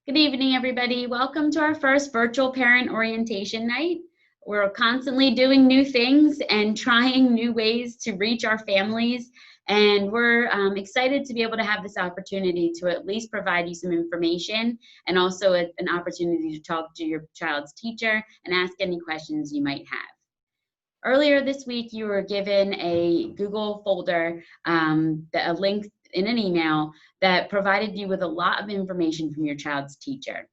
Good evening, everybody. Welcome to our first virtual parent orientation night. We're constantly doing new things and trying new ways to reach our families. And we're excited to be able to have this opportunity to at least provide you some information and also an opportunity to talk to your child's teacher and ask any questions you might have. Earlier this week, you were given a Google folder, a link in an email that provided you with a lot of information from your child's teacher.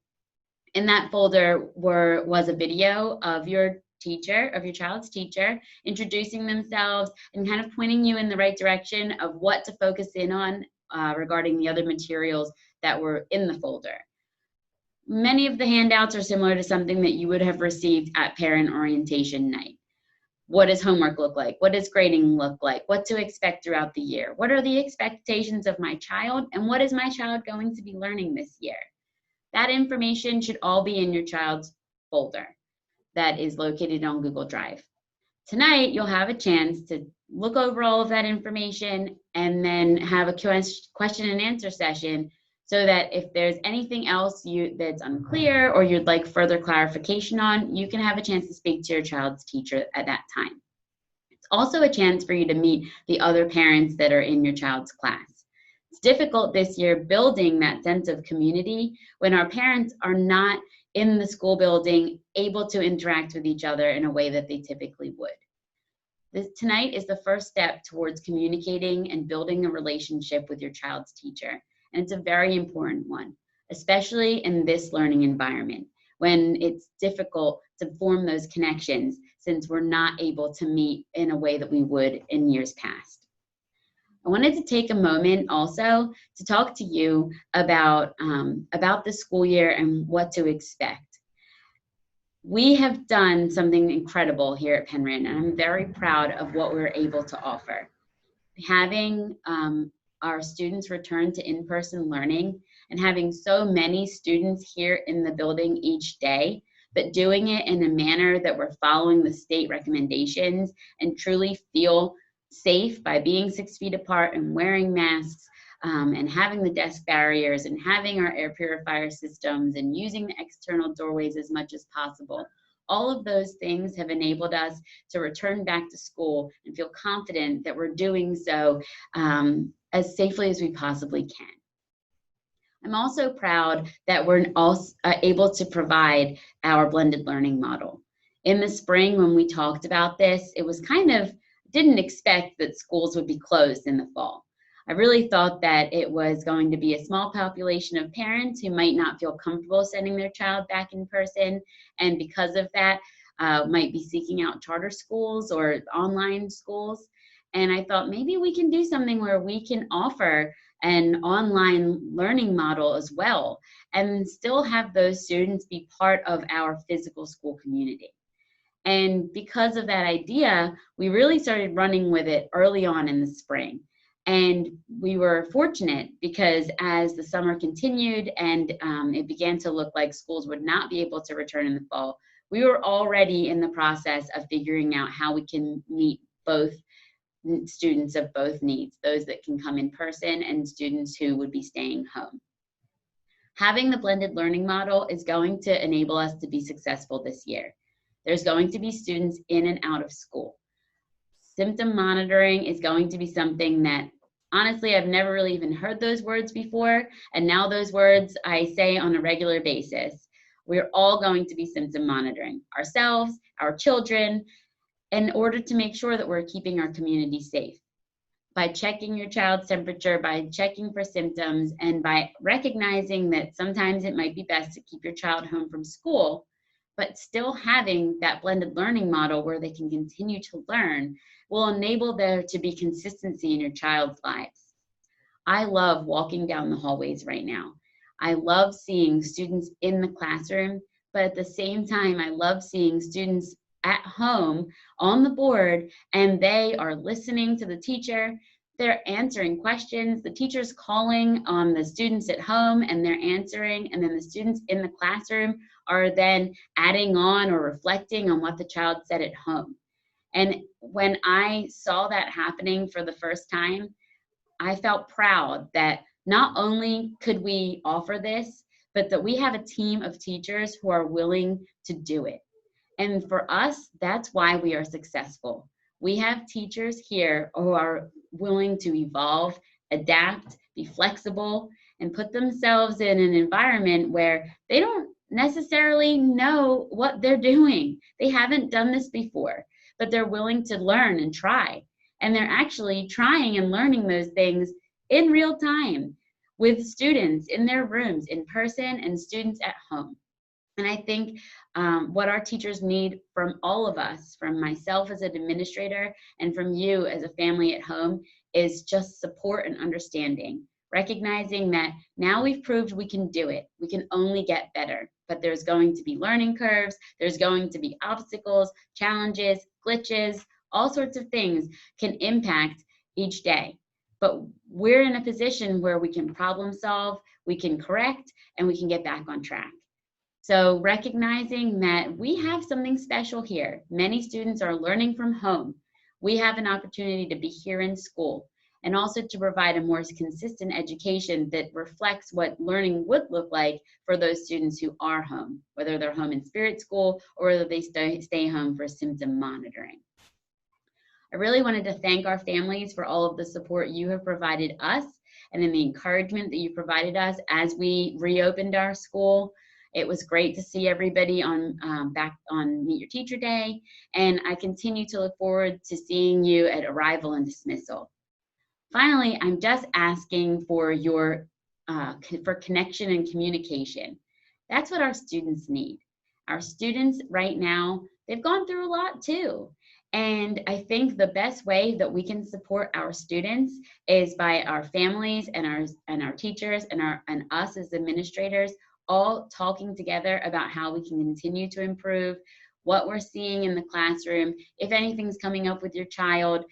In that folder was a video of your teacher, of your child's teacher, introducing themselves and kind of pointing you in the right direction of what to focus in on regarding the other materials that were in the folder. Many of the handouts are similar to something that you would have received at parent orientation night. What does homework look like? What does grading look like? What to expect throughout the year? What are the expectations of my child? And what is my child going to be learning this year? That information should all be in your child's folder that is located on Google Drive. Tonight, you'll have a chance to look over all of that information and then have a question and answer session so that if there's anything else that's unclear or you'd like further clarification on, you can have a chance to speak to your child's teacher at that time. It's also a chance for you to meet the other parents that are in your child's class. It's difficult this year building that sense of community when our parents are not in the school building able to interact with each other in a way that they typically would. Tonight is the first step towards communicating and building a relationship with your child's teacher. And it's a very important one, especially in this learning environment when it's difficult to form those connections since we're not able to meet in a way that we would in years past. I wanted to take a moment also to talk to you about the school year and what to expect. We have done something incredible here at Penryn, and I'm very proud of what we're able to offer. Having our students return to in-person learning and having so many students here in the building each day, but doing it in a manner that we're following the state recommendations and truly feel safe by being 6 feet apart and wearing masks and having the desk barriers and having our air purifier systems and using the external doorways as much as possible. All of those things have enabled us to return back to school and feel confident that we're doing so as safely as we possibly can. I'm also proud that we're also able to provide our blended learning model. In the spring, when we talked about this, it was didn't expect that schools would be closed in the fall. I really thought that it was going to be a small population of parents who might not feel comfortable sending their child back in person, and because of that, might be seeking out charter schools or online schools. And I thought maybe we can do something where we can offer an online learning model as well and still have those students be part of our physical school community. And because of that idea, we really started running with it early on in the spring. And we were fortunate because as the summer continued and it began to look like schools would not be able to return in the fall, we were already in the process of figuring out how we can meet both students of both needs, those that can come in person and students who would be staying home. Having the blended learning model is going to enable us to be successful this year. There's going to be students in and out of school. Symptom monitoring is going to be something that, honestly, I've never really even heard those words before, and now those words I say on a regular basis. We're all going to be symptom monitoring ourselves, our children, in order to make sure that we're keeping our community safe. By checking your child's temperature, by checking for symptoms, and by recognizing that sometimes it might be best to keep your child home from school, but still having that blended learning model where they can continue to learn will enable there to be consistency in your child's lives. I love walking down the hallways right now. I love seeing students in the classroom, but at the same time, I love seeing students at home on the board and they are listening to the teacher. They're answering questions. The teacher's calling on the students at home and they're answering, and then the students in the classroom are then adding on or reflecting on what the child said at home. And when I saw that happening for the first time, I felt proud that not only could we offer this, but that we have a team of teachers who are willing to do it. And for us, that's why we are successful. We have teachers here who are willing to evolve, adapt, be flexible, and put themselves in an environment where they don't necessarily know what they're doing. They haven't done this before, but they're willing to learn and try. And they're actually trying and learning those things in real time with students in their rooms, in person, and students at home. And I think what our teachers need from all of us, from myself as an administrator and from you as a family at home, is just support and understanding. Recognizing that now we've proved we can do it. We can only get better. But there's going to be learning curves, there's going to be obstacles, challenges, glitches, all sorts of things can impact each day. But we're in a position where we can problem solve, we can correct, and we can get back on track. So recognizing that we have something special here. Many students are learning from home. We have an opportunity to be here in school and also to provide a more consistent education that reflects what learning would look like for those students who are home, whether they're home in Spirit School or whether they stay home for symptom monitoring. I really wanted to thank our families for all of the support you have provided us and then the encouragement that you provided us as we reopened our school. It was great to see everybody back on Meet Your Teacher Day, and I continue to look forward to seeing you at arrival and dismissal. Finally, I'm just asking for your for connection and communication. That's what our students need. Our students right now, they've gone through a lot too. And I think the best way that we can support our students is by our families and our teachers and us as administrators all talking together about how we can continue to improve, what we're seeing in the classroom, if anything's coming up with your child,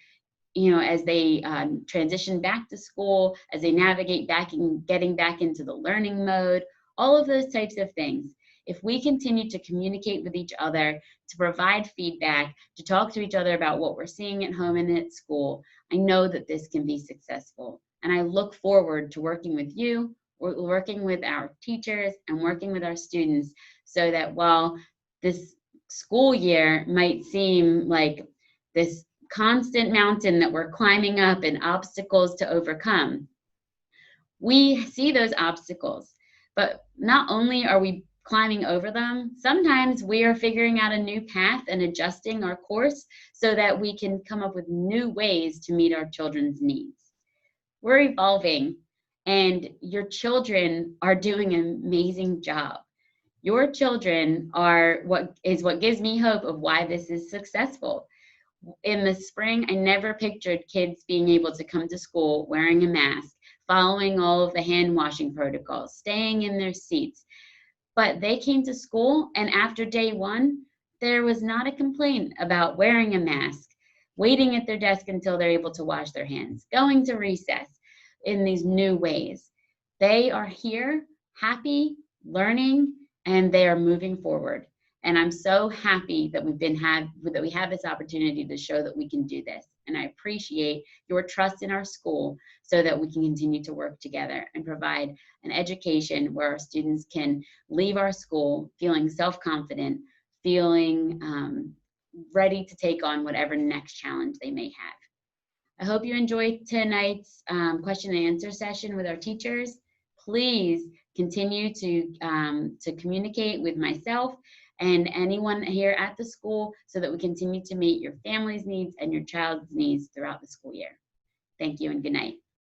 as they transition back to school, as they navigate back and getting back into the learning mode, all of those types of things. If we continue to communicate with each other, to provide feedback, to talk to each other about what we're seeing at home and at school, I know that this can be successful. And I look forward to working with you, working with our teachers, and working with our students so that while this school year might seem like this constant mountain that we're climbing up and obstacles to overcome, we see those obstacles, but not only are we climbing over them, sometimes we are figuring out a new path and adjusting our course so that we can come up with new ways to meet our children's needs. We're evolving, and your children are doing an amazing job. Your children are what gives me hope of why this is successful. In the spring, I never pictured kids being able to come to school wearing a mask, following all of the hand washing protocols, staying in their seats. But they came to school, and after day one, there was not a complaint about wearing a mask, waiting at their desk until they're able to wash their hands, going to recess in these new ways. They are here, happy, learning, and they are moving forward. And I'm so happy that we have this opportunity to show that we can do this. And I appreciate your trust in our school so that we can continue to work together and provide an education where our students can leave our school feeling self-confident, feeling ready to take on whatever next challenge they may have. I hope you enjoyed tonight's question and answer session with our teachers. Please continue to communicate with myself and anyone here at the school so that we continue to meet your family's needs and your child's needs throughout the school year. Thank you and good night.